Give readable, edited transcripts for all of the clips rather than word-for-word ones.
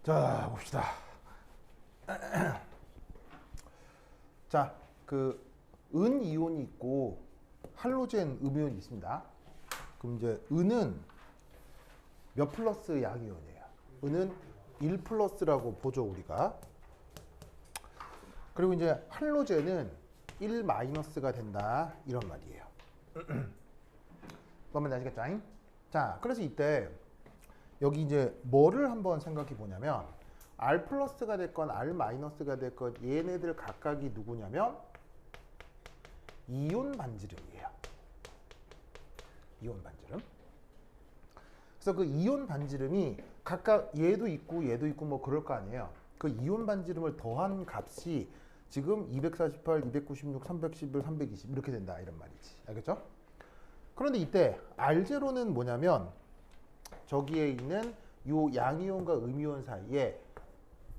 자, 봅시다. 자, 은이온이 있고 할로젠 음이온이 있습니다. 그럼 이제 은은 몇 플러스 양이온이에요? 은은 1 플러스라고 보죠, 우리가. 그리고 이제 할로젠은 1 마이너스가 된다, 이런 말이에요. 그러면 아시겠죠? 자, 그래서 이때 여기 이제 뭐를 한번 생각해 보냐면 R 플러스가 됐건 R 마이너스가 됐건 얘네들 각각이 누구냐면 이온 반지름이에요. 이온 반지름. 그래서 그 이온 반지름이 각각 얘도 있고 뭐 그럴 거 아니에요. 그 이온 반지름을 더한 값이 지금 248, 296, 311, 320 이렇게 된다, 이런 말이지. 알겠죠? 그런데 이때 R0는 뭐냐면 저기에 있는 요 양이온과 음이온 사이에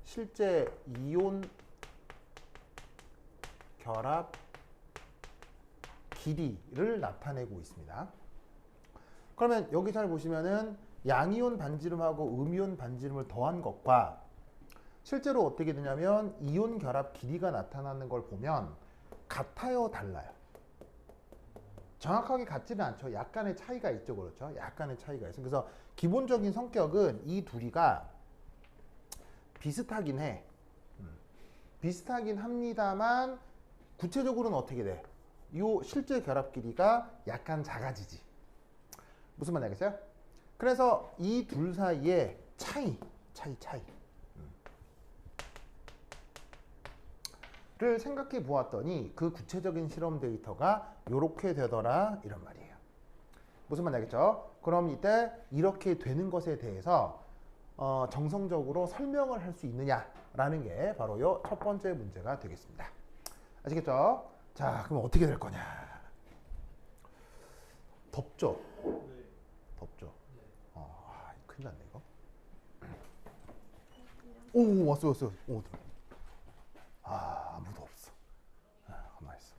실제 이온 결합 길이를 나타내고 있습니다. 그러면 여기 잘 보시면은 양이온 반지름하고 음이온 반지름을 더한 것과 실제로 어떻게 되냐면 이온 결합 길이가 나타나는 걸 보면 같아요, 달라요? 정확하게 같지는 않죠. 약간의 차이가 있죠. 그렇죠? 약간의 차이가 있어요. 그래서 기본적인 성격은 이 둘이가 비슷하긴 해. 비슷하긴 합니다만 구체적으로는 어떻게 돼? 요 실제 결합 길이가 약간 작아지지. 무슨 말인지 알겠어요? 그래서 이 둘 사이의 차이 를 생각해 보았더니 그 구체적인 실험 데이터가 이렇게 되더라, 이런 말이에요. 무슨 말인지 알겠죠? 그럼 이때 이렇게 되는 것에 대해서 정성적으로 설명을 할 수 있느냐라는 게 바로 이 첫 번째 문제가 되겠습니다. 아시겠죠? 자, 그럼 어떻게 될 거냐? 덥죠? 네. 덥죠? 큰일 났네 이거. 오, 왔어. 오, 아무도 없어. 가만히 있어.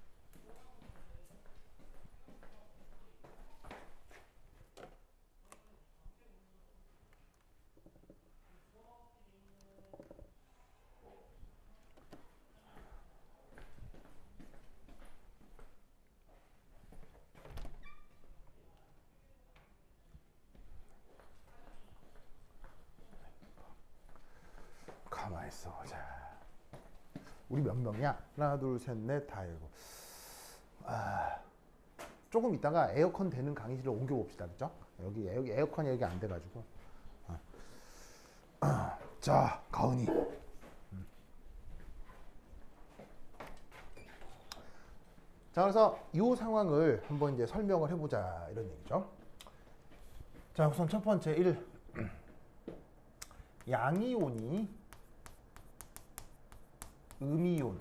가만히 있어. 자, 우리 몇 명이야? 하나, 둘, 셋, 넷, 다 일곱. 조금 있다가 에어컨 되는 강의실로 옮겨 봅시다, 그죠? 여기 에어컨이 여기 안 돼가지고. 자, 가은이. 자, 그래서 이 상황을 한번 이제 설명을 해보자, 이런 얘기죠. 자, 우선 첫 번째 1. 양이온이 음이온을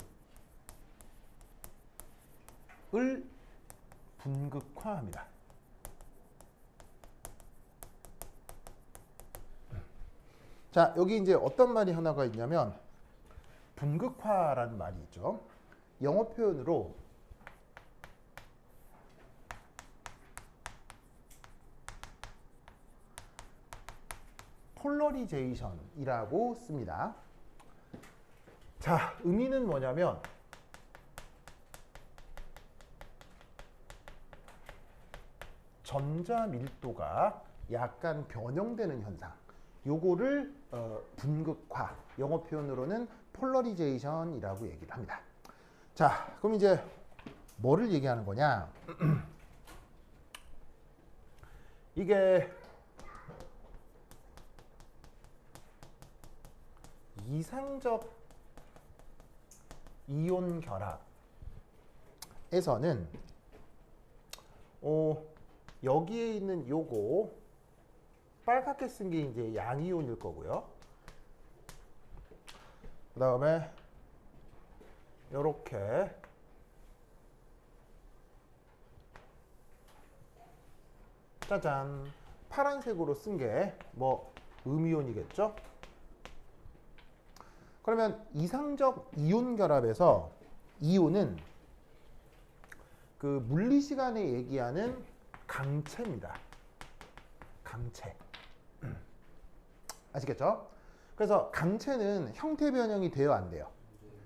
분극화합니다. 자, 여기 이제 어떤 말이 하나가 있냐면 분극화라는 말이 있죠. 영어 표현으로 폴러리제이션이라고 씁니다. 자, 의미는 뭐냐면 전자 밀도가 약간 변형되는 현상, 요거를 분극화, 영어 표현으로는 폴러리제이션이라고 얘기를 합니다. 자, 그럼 이제 뭐를 얘기하는 거냐? 이게 이상적 이온 결합에서는 여기에 있는 요거 빨갛게 쓴 게 이제 양이온일 거고요. 그 다음에 요렇게 짜잔 파란색으로 쓴 게 뭐 음이온이겠죠? 그러면 이상적 이온 결합에서 이온은 그 물리 시간에 얘기하는 강체입니다. 강체. 아시겠죠? 그래서 강체는 형태 변형이 돼요, 안 돼요?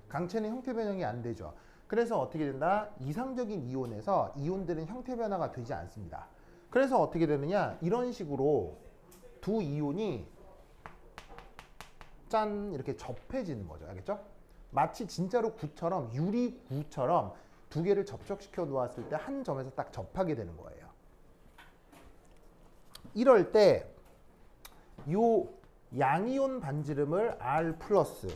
강체는 형태 변형이 안 되죠. 그래서 어떻게 된다? 이상적인 이온에서 이온들은 형태 변화가 되지 않습니다. 그래서 어떻게 되느냐? 이런 식으로 두 이온이 짠 이렇게 접해지는 거죠. 알겠죠? 마치 진짜로 구처럼 유리구처럼 두 개를 접촉시켜 놓았을 때 한 점에서 딱 접하게 되는 거예요. 이럴 때 요 양이온 반지름을 R 플러스,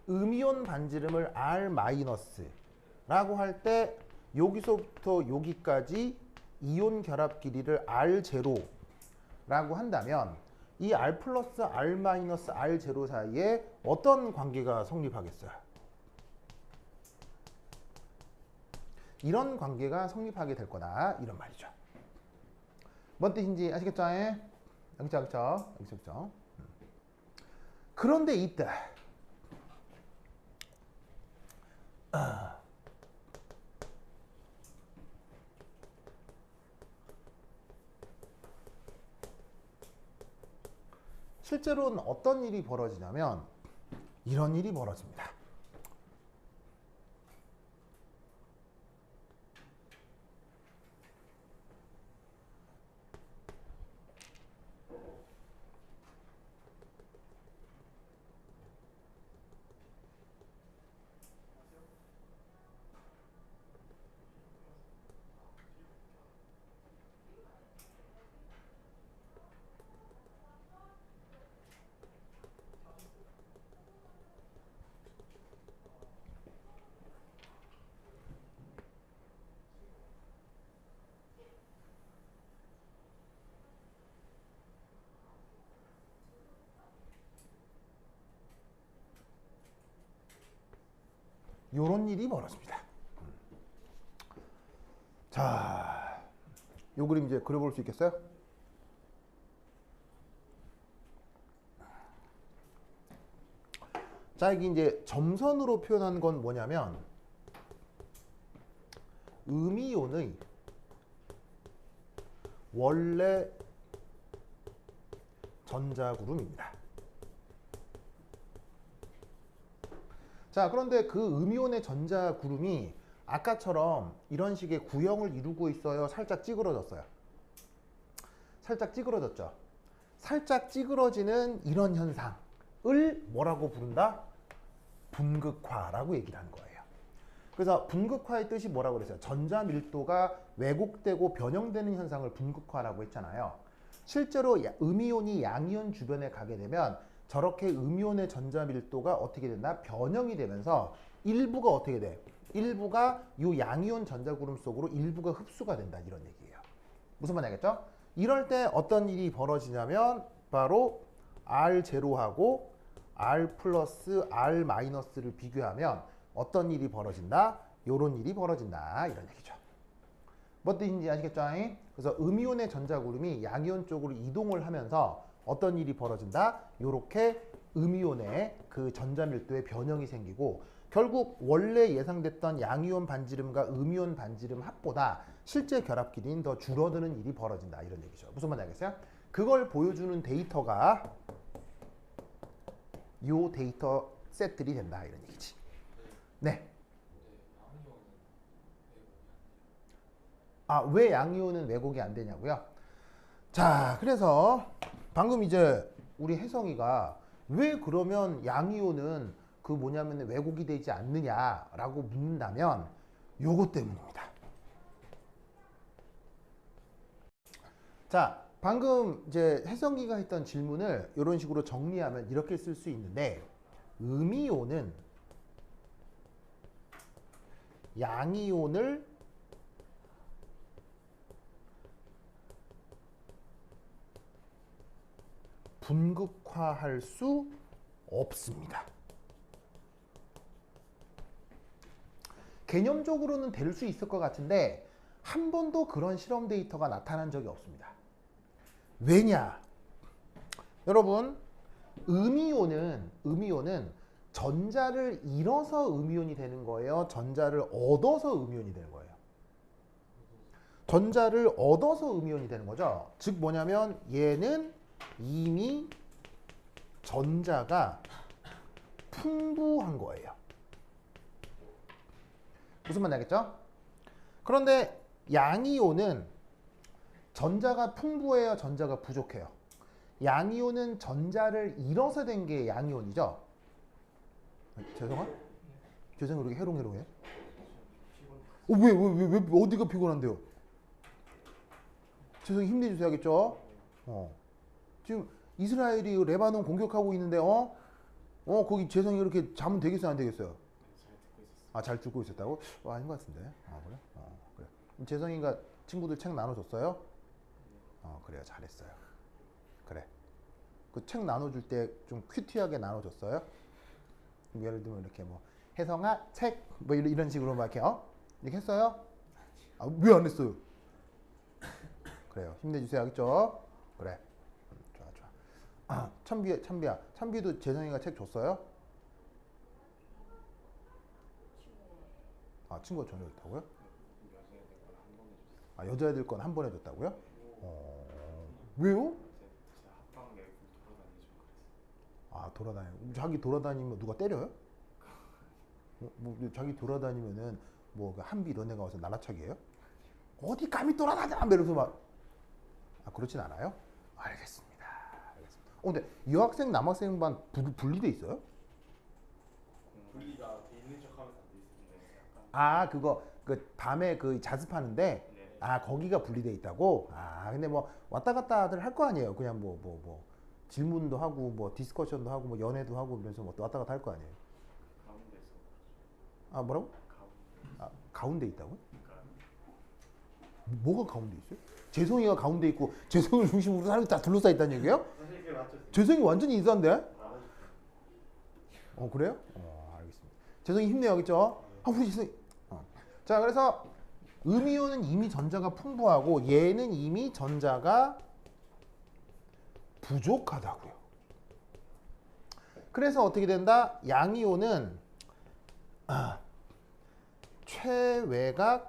음이온 반지름을 R 마이너스라고 할 때 여기서부터 여기까지 이온 결합 길이를 R0라고 한다면 이 R 플러스 R 마이너스 R0 사이에 어떤 관계가 성립하겠어요? 이런 관계가 성립하게 될 거다 이런 말이죠. 뭔 뜻인지 아시겠죠? 여기죠. 그런데 이때 실제로는 어떤 일이 벌어지냐면 이런 일이 벌어집니다. 요런 일이 벌어집니다. 자, 요 그림 이제 그려볼 수 있겠어요? 자, 이게 이제 점선으로 표현한 건 뭐냐면 음이온의 원래 전자구름입니다. 자, 그런데 그 음이온의 전자구름이 아까처럼 이런 식의 구형을 이루고 있어요? 살짝 찌그러졌어요? 살짝 찌그러졌죠? 살짝 찌그러지는 이런 현상을 뭐라고 부른다? 분극화라고 얘기를 하는 거예요. 그래서 분극화의 뜻이 뭐라고 그랬어요? 전자 밀도가 왜곡되고 변형되는 현상을 분극화라고 했잖아요. 실제로 음이온이 양이온 주변에 가게 되면 저렇게 음이온의 전자 밀도가 어떻게 된다? 변형이 되면서 일부가 어떻게 돼? 일부가 이 양이온 전자구름 속으로 일부가 흡수가 된다 이런 얘기예요. 무슨 말인지 알겠죠? 이럴 때 어떤 일이 벌어지냐면 바로 R0하고 R 플러스 R 마이너스를 비교하면 어떤 일이 벌어진다? 요런 일이 벌어진다 이런 얘기죠. 뭐 뜻인지 아시겠죠? 그래서 음이온의 전자구름이 양이온 쪽으로 이동을 하면서 어떤 일이 벌어진다? 요렇게 음이온의 그 전자밀도의 변형이 생기고 결국 원래 예상됐던 양이온 반지름과 음이온 반지름 합보다 실제 결합 길이는 더 줄어드는 일이 벌어진다 이런 얘기죠. 무슨 말인지 알겠어요? 그걸 보여주는 데이터가 요 데이터 셋들이 된다 이런 얘기지. 네. 아, 왜 양이온은 왜곡이 안 되냐고요? 자, 그래서 방금 이제 우리 혜성이가 왜 그러면 양이온은 그 뭐냐면 왜곡이 되지 않느냐라고 묻는다면 요것 때문입니다. 자, 방금 이제 혜성이가 했던 질문을 이런 식으로 정리하면 이렇게 쓸 수 있는데 음이온은 양이온을 분극화할 수 없습니다. 개념적으로는 될 수 있을 것 같은데 한 번도 그런 실험 데이터가 나타난 적이 없습니다. 왜냐? 여러분, 음이온은 전자를 잃어서 음이온이 되는 거예요? 전자를 얻어서 음이온이 되는 거예요? 전자를 얻어서 음이온이 되는 거죠. 즉 뭐냐면 얘는 이미 전자가 풍부한 거예요. 무슨 말인지 알겠죠? 그런데 양이온은 전자가 풍부해요, 전자가 부족해요? 양이온은 전자를 잃어서 된 게 양이온이죠? 죄송아? 죄송해, 그렇게 해롱해롱해? 왜 어디가 피곤한데요? 죄송히 힘내주세요, 알겠죠? 지금 이스라엘이 레바논 공격하고 있는데, 거기 재성이 이렇게 자면 되겠어요, 안 되겠어요? 잘 듣고 있었다고? 아닌 것 같은데. 그래? 그래. 그럼 재성이가 친구들 책 나눠줬어요? 그래요, 잘했어요. 그래. 그 책 나눠줄 때 좀 큐티하게 나눠줬어요? 예를 들면 이렇게 뭐 혜성아 책 뭐 이런 식으로 막 이렇게 이렇게 했어요? 왜 안 했어요? 그래요. 힘내주세요, 알겠죠? 그래. 좋아. 찬비도 재성이가 책 줬어요? 친구가 전해줬다고요? 여자애들 건 한 번 해줬다고요? 왜요? 돌아다니고. 자기 돌아다니면 누가 때려요? 자기 돌아다니면은 뭐 한비 이런 애가 와서 날라차게 해요? 어디 감히 돌아다녀! 이러면서 막. 그렇진 않아요? 알겠습니다. 근데 여학생 남학생 반 분리돼 있어요? 분리가 돼 있는 척하면서 안 돼 있는데 그거 그 밤에 그 자습하는데 네. 거기가 분리돼 있다고? 근데 뭐 왔다 갔다들 할 거 아니에요. 그냥 뭐 질문도 하고 뭐 디스커션도 하고 뭐 연애도 하고 이러면서 뭐 왔다 갔다 할 거 아니에요. 가운데서 뭐라고? 가운데 있다고? 그러니까 뭐가 가운데 있어요? 재성이가 가운데 있고 재성을 중심으로 사람이 다 둘러싸 있다는 얘기예요? 사실 그게 맞죠? 재성이 완전히 인싸인데? 그래요? 알겠습니다. 재성이 힘내요, 알겠죠? 우리 재성이. 자, 그래서 음이온은 이미 전자가 풍부하고 얘는 이미 전자가 부족하다고요. 그래서 어떻게 된다? 양이온은 최외곽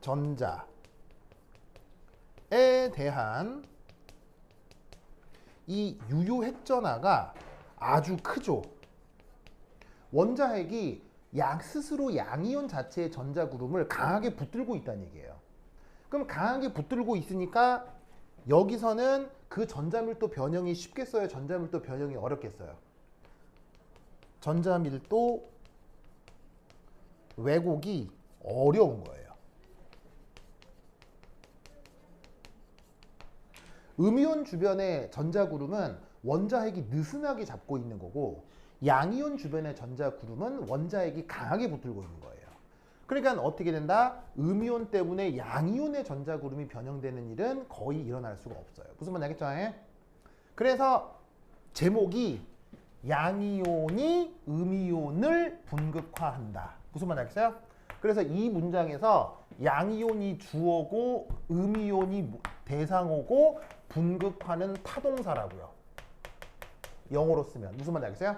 전자에 대한 이 유효 핵전하가 아주 크죠. 원자핵이 스스로 양이온 자체의 전자 구름을 강하게 붙들고 있다는 얘기예요. 그럼 강하게 붙들고 있으니까 여기서는 그 전자밀도 변형이 쉽겠어요? 전자밀도 변형이 어렵겠어요? 전자밀도 왜곡이 어려운 거예요. 음이온 주변의 전자구름은 원자핵이 느슨하게 잡고 있는 거고 양이온 주변의 전자구름은 원자핵이 강하게 붙들고 있는 거예요. 그러니까 어떻게 된다? 음이온 때문에 양이온의 전자구름이 변형되는 일은 거의 일어날 수가 없어요. 무슨 말인지 알겠죠? 그래서 제목이 양이온이 음이온을 분극화한다. 무슨 말인지 알겠어요? 그래서 이 문장에서 양이온이 주어고 음이온이 대상어고 분극화는 타동사라고요. 영어로 쓰면. 무슨 말인지 알겠어요?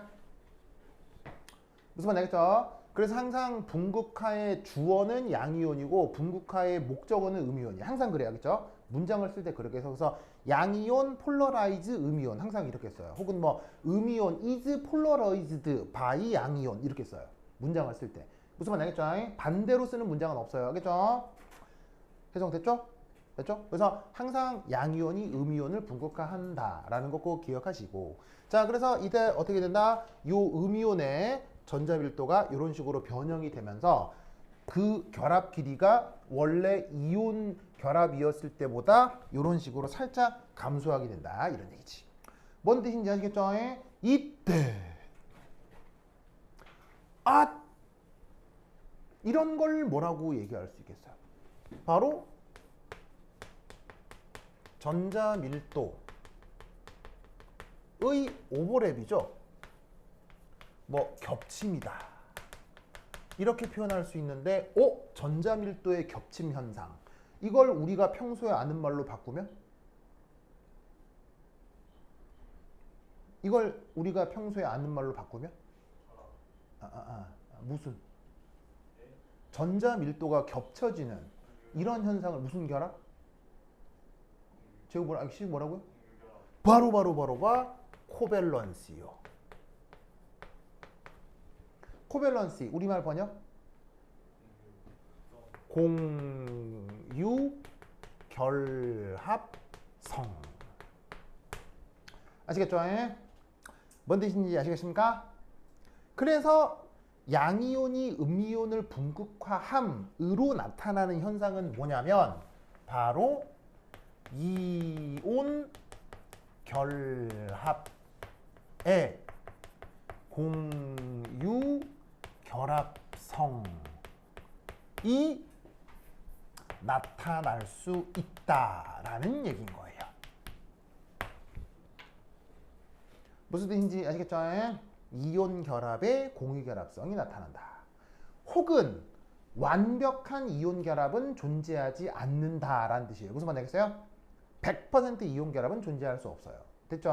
무슨 말인지 알겠죠? 그래서 항상 분극화의 주어는 양이온이고 분극화의 목적어는 음이온이에요. 항상 그래요. 알겠죠? 문장을 쓸 때 그렇게 해서 그래서 양이온 폴러라이즈 음이온 항상 이렇게 써요. 혹은 뭐 음이온 is polarized by 양이온 이렇게 써요. 문장을 쓸 때. 무슨 말인지 알겠죠? 반대로 쓰는 문장은 없어요. 알겠죠? 해석됐죠? 됐죠? 그래서 항상 양이온이 음이온을 분극화한다라는 거 꼭 기억하시고 자 그래서 이때 어떻게 된다? 요 음이온의 전자밀도가 이런 식으로 변형이 되면서 그 결합 길이가 원래 이온 결합이었을 때보다 이런 식으로 살짝 감소하게 된다 이런 얘기지. 뭔 뜻인지 아시겠죠? 이때 이런 걸 뭐라고 얘기할 수 있겠어요? 바로 전자밀도의 오버랩이죠. 뭐 겹침이다. 이렇게 표현할 수 있는데 전자밀도의 겹침 현상. 이걸 우리가 평소에 아는 말로 바꾸면? 이걸 우리가 평소에 아는 말로 바꾸면? 무슨? 전자밀도가 겹쳐지는 이런 현상을 무슨 결합? 제가 뭐라고요? 바로 코밸런스요. 코밸런스 우리말 번역 공유 결합성. 아시겠죠? 뭔 뜻인지 아시겠습니까? 그래서 양이온이 음이온을 분극화함으로 나타나는 현상은 뭐냐면 바로 이온 결합의 공유 결합성이 나타날 수 있다라는 얘기인 거예요. 무슨 뜻인지 아시겠죠? 이온 결합의 공유 결합성이 나타난다. 혹은 완벽한 이온 결합은 존재하지 않는다라는 뜻이에요. 무슨 말이겠어요? 100% 이온 결합은 존재할 수 없어요. 됐죠?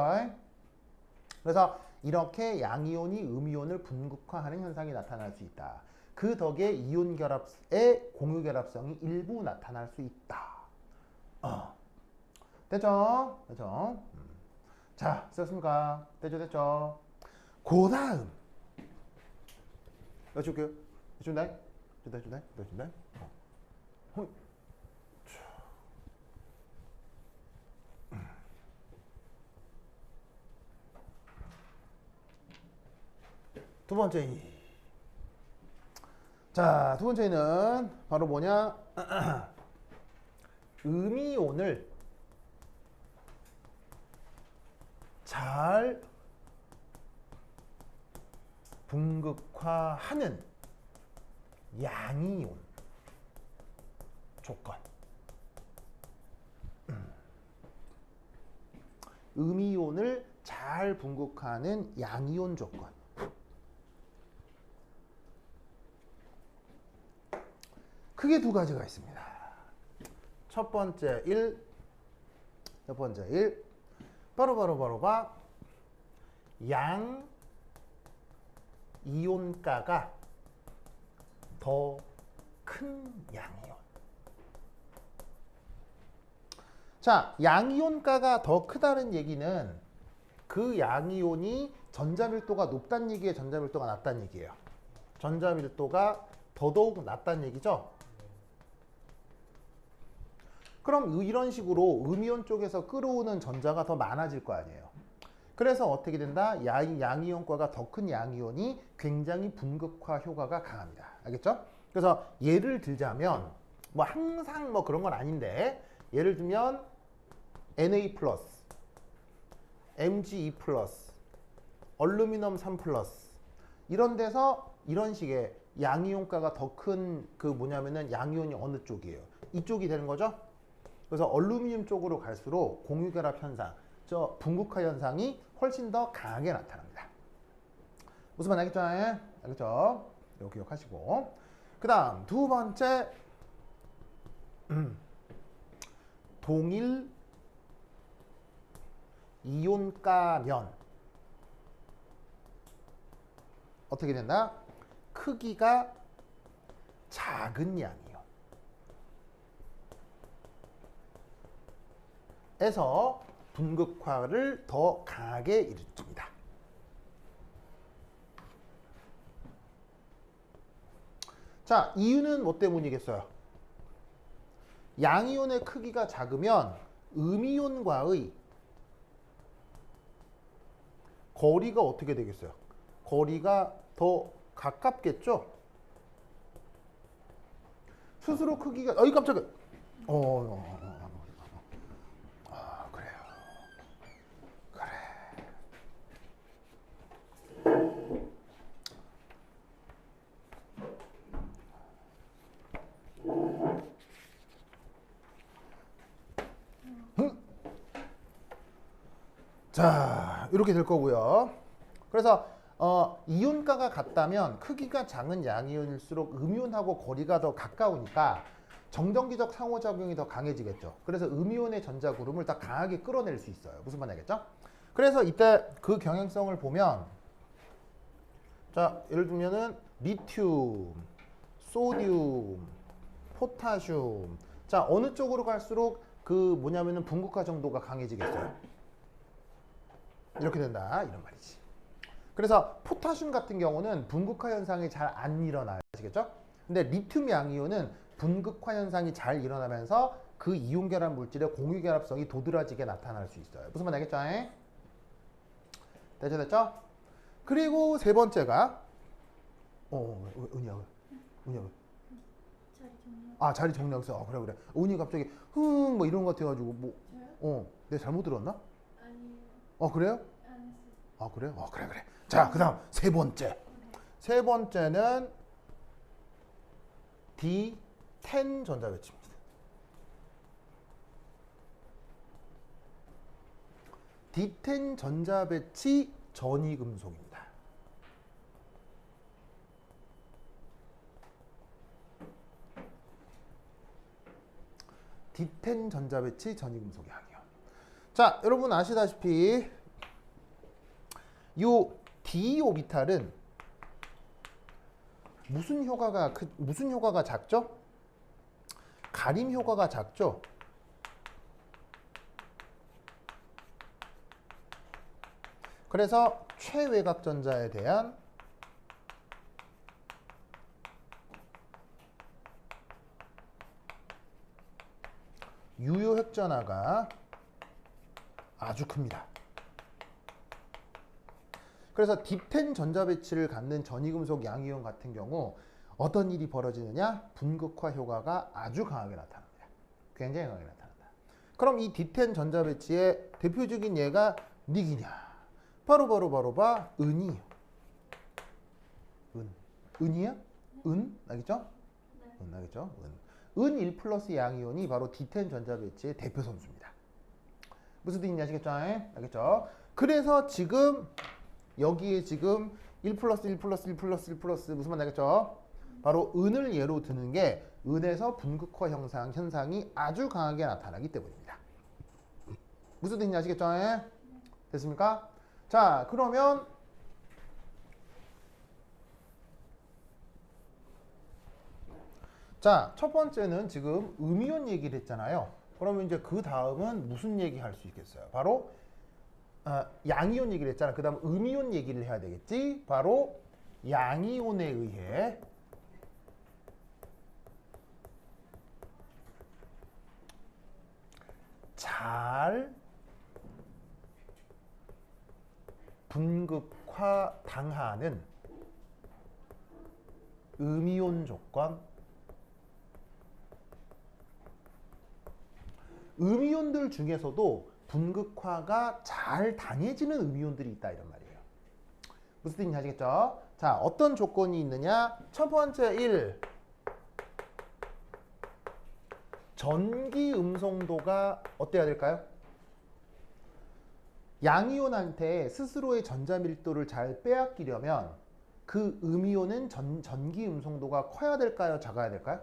그래서 이렇게 양이온이 음이온을 분극화하는 현상이 나타날 수 있다. 그 덕에 이온 결합의 공유 결합성이 일부 나타날 수 있다. 됐죠? 됐죠? 자, 썼습니까? 됐죠? 그 다음 여쭤볼게요. 준다? 두 번째. 자, 두 번째는 바로 뭐냐? 음이온을 잘 분극화하는 양이온 조건. 음이온을 잘 분극화하는 양이온 조건. 크게 두 가지가 있습니다. 첫 번째 1, 첫 번째 1. 바로 양 이온가가 더 큰 양이온. 자, 양이온가가 더 크다는 얘기는 그 양이온이 전자밀도가 높다는 얘기예요, 전자밀도가 낮다는 얘기예요? 전자밀도가 더더욱 낮다는 얘기죠? 그럼 이런 식으로 음이온 쪽에서 끌어오는 전자가 더 많아질 거 아니에요. 그래서 어떻게 된다? 양이온과가 더 큰 양이온이 굉장히 분극화 효과가 강합니다. 알겠죠? 그래서 예를 들자면 뭐 항상 뭐 그런 건 아닌데 예를 들면 Na+, Mge+, 얼루미늄 3+, 이런 데서 이런 식의 양이온가가 더 큰 그 뭐냐면은 양이온이 어느 쪽이에요? 이쪽이 되는 거죠? 그래서 얼루미늄 쪽으로 갈수록 공유결합 현상, 저 분극화 현상이 훨씬 더 강하게 나타납니다. 무슨 말 알겠죠? 알겠죠? 이거 기억하시고. 그 다음 두 번째, 동일 이온가면 어떻게 된다? 크기가 작은 양이요. 에서 분극화를 더 강하게 일으킵니다. 자, 이유는 뭐 때문이겠어요? 양이온의 크기가 작으면 음이온과의 거리가 어떻게 되겠어요? 거리가 더 가깝겠죠? 스스로 크기가 깜짝이야. 그래요. 그래. 자, 이렇게 될 거고요. 그래서 이온가가 같다면 크기가 작은 양이온일수록 음이온하고 거리가 더 가까우니까 정전기적 상호작용이 더 강해지겠죠. 그래서 음이온의 전자구름을 더 강하게 끌어낼 수 있어요. 무슨 말이겠죠? 그래서 이때 그 경향성을 보면, 자, 예를 들면은 리튬, 소듐, 포타슘. 자, 어느 쪽으로 갈수록 그 뭐냐면은 분극화 정도가 강해지겠어요. 이렇게 된다 이런 말이지. 그래서 포타슘 같은 경우는 분극화 현상이 잘 안 일어나요. 아시겠죠? 근데 리튬 양이온은 분극화 현상이 잘 일어나면서 그 이온 결합 물질의 공유 결합성이 도드라지게 나타날 수 있어요. 무슨 말 알겠죠? 됐죠? 그리고 세 번째가 은희야. 자리 정리하고 그래. 은희 갑자기 뭐 이런 것 같아가지고 내가 잘못 들었나? 아니요. 그래요? 안 했어요. 그래요? 그래. 자, 그다음 세 번째. 세 번째는 D10 전자배치입니다. D10 전자배치 전이금속입니다. D10 전자배치 전이금속 양이요. 자, 여러분 아시다시피 요 D 오비탈은 무슨 효과가 작죠? 가림 효과가 작죠? 그래서 최외곽 전자에 대한 유효 핵전화가 아주 큽니다. 그래서 D10 전자배치를 갖는 전이금속 양이온 같은 경우 어떤 일이 벌어지느냐? 분극화 효과가 아주 강하게 나타납니다. 굉장히 강하게 나타난다. 그럼 이 D10 전자배치의 대표적인 예가 닉이냐? 바로 은이요. 은이야? 알겠죠? 네. 알겠죠? 은 1 플러스 양이온이 바로 D10 전자배치의 대표 선수입니다. 무슨 뜻인지 아시겠죠? 알겠죠? 그래서 지금 여기에 지금 1 플러스 1 플러스 1 플러스 1 플러스 무슨 말 알겠죠? 바로 은을 예로 드는 게 은에서 분극화 현상이 아주 강하게 나타나기 때문입니다. 무슨 뜻인지 아시겠죠? 됐습니까? 자, 그러면 첫 번째는 지금 음이온 얘기를 했잖아요. 그러면 이제 그 다음은 무슨 얘기 할 수 있겠어요? 바로 양이온 얘기를 했잖아. 그 다음 음이온 얘기를 해야 되겠지. 바로 양이온에 의해 잘 분극화 당하는 음이온 조건, 음이온들 중에서도 분극화가 잘 당해지는 음이온들이 있다 이런 말이에요. 무슨 뜻인지 아시겠죠? 자, 어떤 조건이 있느냐? 첫 번째 1. 전기 음성도가 어때야 될까요? 양이온한테 스스로의 전자 밀도를 잘 빼앗기려면 그 음이온은 전기 음성도가 커야 될까요? 작아야 될까요?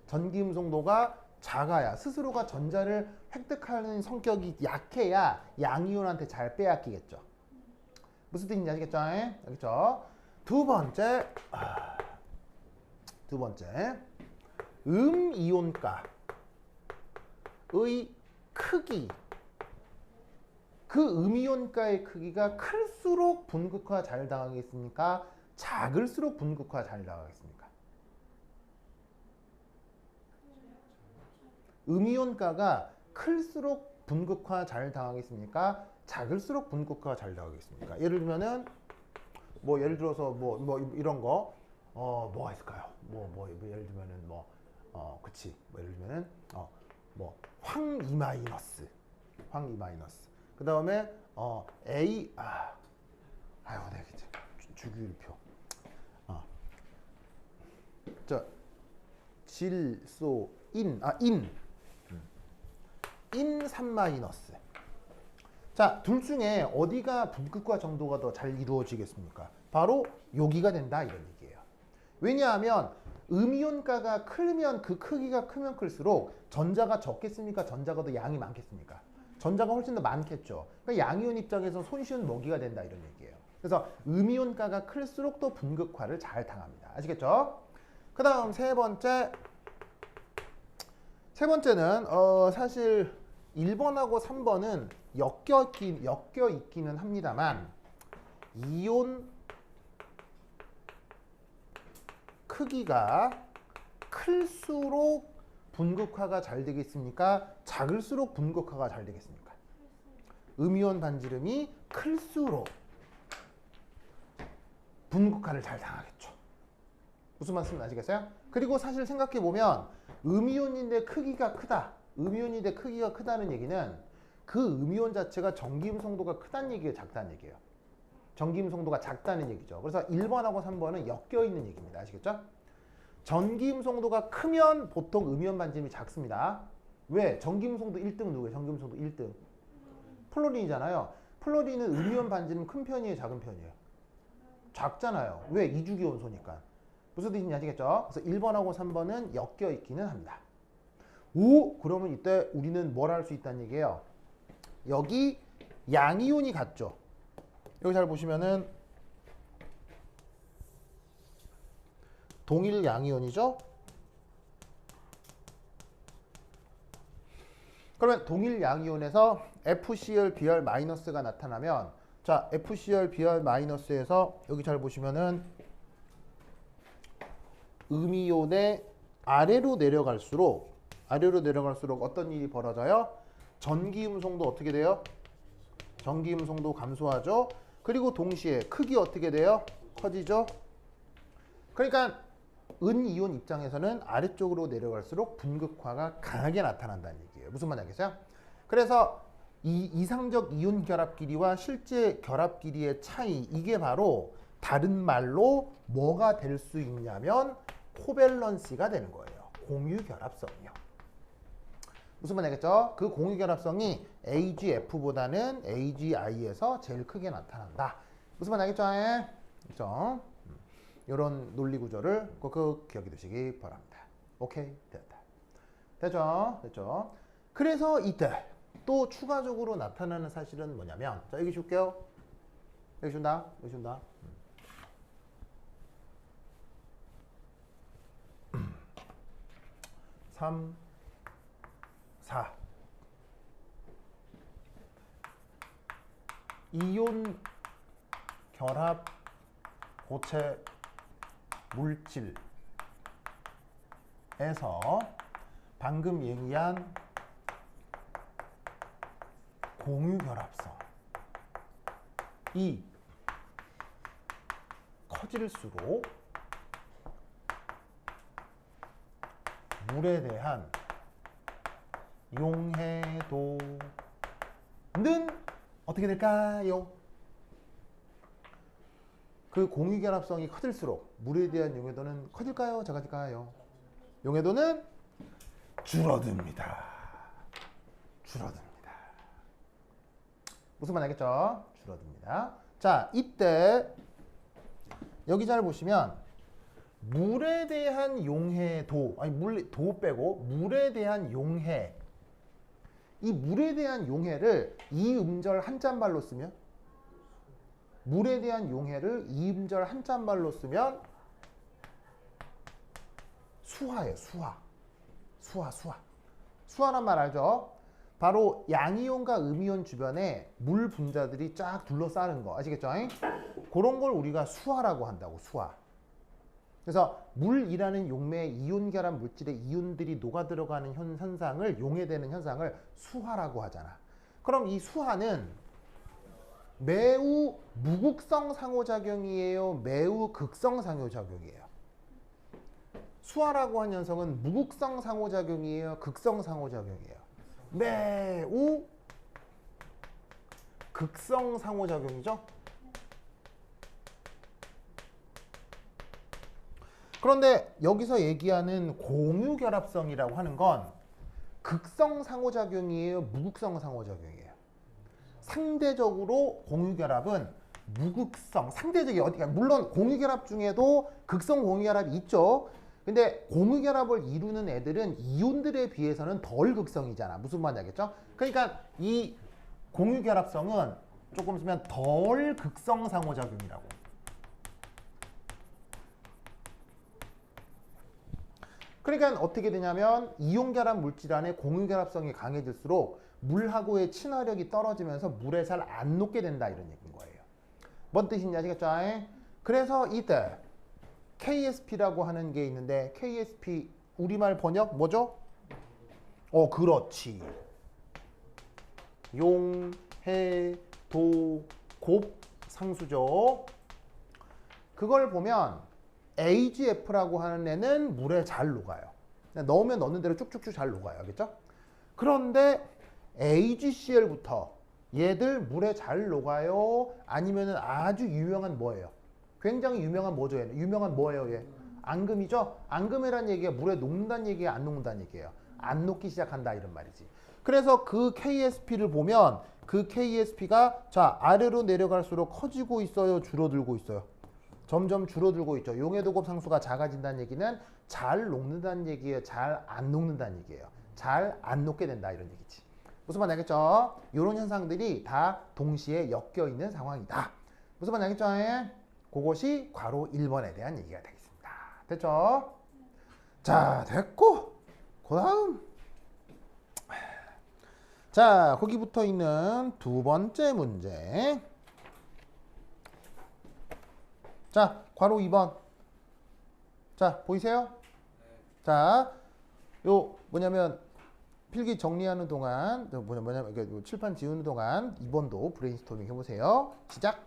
전기 음성도가 작아야, 스스로가 전자를 획득하는 성격이 약해야 양이온한테 잘 빼앗기겠죠. 무슨 뜻인지 아시겠죠? 알겠죠? 두 번째 음이온가의 크기, 그 음이온가의 크기가 클수록 분극화 잘 당하겠습니까? 작을수록 분극화 잘 당하겠습니까? 음이온가가 클수록 분극화 잘 당하겠습니까? 작을수록 분극화 잘 당하겠습니까? 예를 들면은 예를 들어서 이런 거 뭐가 있을까요? 예를 들면은 예를 들면은 황2 마이너스 그 다음에 A 내가 주기율표 질소 인 3 마이너스. 자, 둘 중에 어디가 분극화 정도가 더 잘 이루어지겠습니까? 바로 여기가 된다 이런 얘기예요. 왜냐하면 음이온가가 크면 그 크기가 크면 클수록 전자가 적겠습니까? 전자가 더 양이 많겠습니까? 전자가 훨씬 더 많겠죠. 그러니까 양이온 입장에서 손쉬운 먹이가 된다 이런 얘기예요. 그래서 음이온가가 클수록 더 분극화를 잘 당합니다. 아시겠죠? 그 다음 세 번째는 사실 1번하고 3번은 엮여 있기는 합니다만 이온 크기가 클수록 분극화가 잘 되겠습니까? 작을수록 분극화가 잘 되겠습니까? 음이온 반지름이 클수록 분극화를 잘 당하겠죠. 무슨 말씀인지 아시겠어요? 그리고 사실 생각해 보면 음이온인데 크기가 크다. 음이온인데 크기가 크다는 얘기는 그 음이온 자체가 전기음 성도가 크다는 얘기예요, 작다는 얘기예요. 전기음 성도가 작다는 얘기죠. 그래서 1번하고 3번은 엮여 있는 얘기입니다. 아시겠죠? 전기음 성도가 크면 보통 음이온 반지름이 작습니다. 왜? 전기음 성도 1등 누구예요? 전기음 성도 1등. 플로린이잖아요. 플로린은 음이온 반지름 큰 편이에요, 작은 편이에요? 작잖아요. 왜? 이주기 원소니까. 무슨 뜻인지 아시겠죠? 그래서 1번하고 3번은 엮여 있기는 합니다. 오! 그러면 이때 우리는 뭘 할 수 있다는 얘기예요? 여기 양이온이 같죠? 여기 잘 보시면은 동일 양이온이죠? 그러면 동일 양이온에서 FCl, Br 마이너스가 나타나면 자, FCl, Br 마이너스에서 여기 잘 보시면은 음이온의 아래로 내려갈수록 어떤 일이 벌어져요? 전기음성도 어떻게 돼요? 전기음성도 감소하죠. 그리고 동시에 크기 어떻게 돼요? 커지죠. 그러니까 은이온 입장에서는 아래쪽으로 내려갈수록 분극화가 강하게 나타난다는 얘기예요. 무슨 말인지 알겠어요? 그래서 이 이상적 이온 결합 길이와 실제 결합 길이의 차이, 이게 바로 다른 말로 뭐가 될 수 있냐면 코밸런시가 되는 거예요. 공유 결합성이요. 무슨 말인지 알겠죠? 그 공유 결합성이 AgF보다는 AgI에서 제일 크게 나타난다. 무슨 말인지 알겠죠? 그렇죠? 이런 논리 구조를 꼭 기억해 두시기 바랍니다. 오케이, 됐다. 됐죠? 됐죠? 그래서 이때 또 추가적으로 나타나는 사실은 뭐냐면, 자, 여기 줄게요. 여기 준다. 여기 준다. 3, 4. 이온 결합 고체 물질에서 방금 얘기한 공유 결합성이 커질수록 물에 대한 용해도는 어떻게 될까요? 그 공유 결합성이 커질수록 물에 대한 용해도는 커질까요? 작아질까요? 용해도는 줄어듭니다. 줄어듭니다. 무슨 말 알겠죠? 줄어듭니다. 자, 이때 여기 잘 보시면 물에 대한 용해도, 아니 도 빼고 물에 대한 용해, 이 물에 대한 용해를 이 음절 한자말로 쓰면, 물에 대한 용해를 이 음절 한자말로 쓰면 수화예요. 수화란 말 알죠? 바로 양이온과 음이온 주변에 물 분자들이 쫙 둘러싸는 거 아시겠죠? 그런 걸 우리가 수화라고 한다고. 수화. 그래서 물이라는 용매의 이온 결합 물질에 이온들이 녹아 들어가는 현상을, 용해되는 현상을 수화라고 하잖아. 그럼 이 수화는 매우 무극성 상호작용이에요? 매우 극성 상호작용이에요? 수화라고 한 현상은 무극성 상호작용이에요? 극성 상호작용이에요? 매우 극성 상호작용이죠? 그런데 여기서 얘기하는 공유결합성이라고 하는 건 극성 상호작용이에요? 무극성 상호작용이에요? 상대적으로 공유결합은 무극성, 상대적이 어디가, 물론 공유결합 중에도 극성 공유결합이 있죠. 근데 공유결합을 이루는 애들은 이온들에 비해서는 덜 극성이잖아. 무슨 말인지 알겠죠? 그러니까 이 공유결합성은 조금 쓰면 덜 극성 상호작용이라고. 그러니까 어떻게 되냐면 이온결합 물질 안에 공유결합성이 강해질수록 물하고의 친화력이 떨어지면서 물에 잘 안 녹게 된다 이런 얘기인 거예요. 뭔 뜻인지 아시겠죠? 그래서 이때 KSP라고 하는 게 있는데 KSP 우리말 번역 뭐죠? 그렇지. 용, 해, 도, 곱 상수죠. 그걸 보면 AgF라고 하는 애는 물에 잘 녹아요. 그냥 넣으면 넣는 대로 쭉쭉쭉 잘 녹아요. 알겠죠? 그런데 AgCl부터 얘들 물에 잘 녹아요? 아니면은 아주 유명한 뭐예요? 굉장히 유명한 뭐죠? 얘는? 유명한 뭐예요? 얘? 앙금이죠? 앙금이란 얘기가 물에 녹는다는 얘기예요? 안 녹는다는 얘기예요? 안 녹기 시작한다 이런 말이지. 그래서 그 KSP를 보면 그 KSP가 자 아래로 내려갈수록 커지고 있어요? 줄어들고 있어요? 점점 줄어들고 있죠. 용해도곱 상수가 작아진다는 얘기는 잘 녹는다는 얘기예요? 잘 안 녹는다는 얘기예요? 잘 안 녹게 된다 이런 얘기지. 무슨 말 알겠죠? 이런 현상들이 다 동시에 엮여 있는 상황이다. 무슨 말 알겠죠? 그것이 괄호 1번에 대한 얘기가 되겠습니다. 됐죠? 자, 됐고 그 다음 자, 거기 붙어 있는 두 번째 문제. 자, 괄호 2번. 자, 보이세요? 자, 요 뭐냐면 필기 정리하는 동안 뭐냐면 칠판 지우는 동안 2번도 브레인스토밍 해보세요. 시작.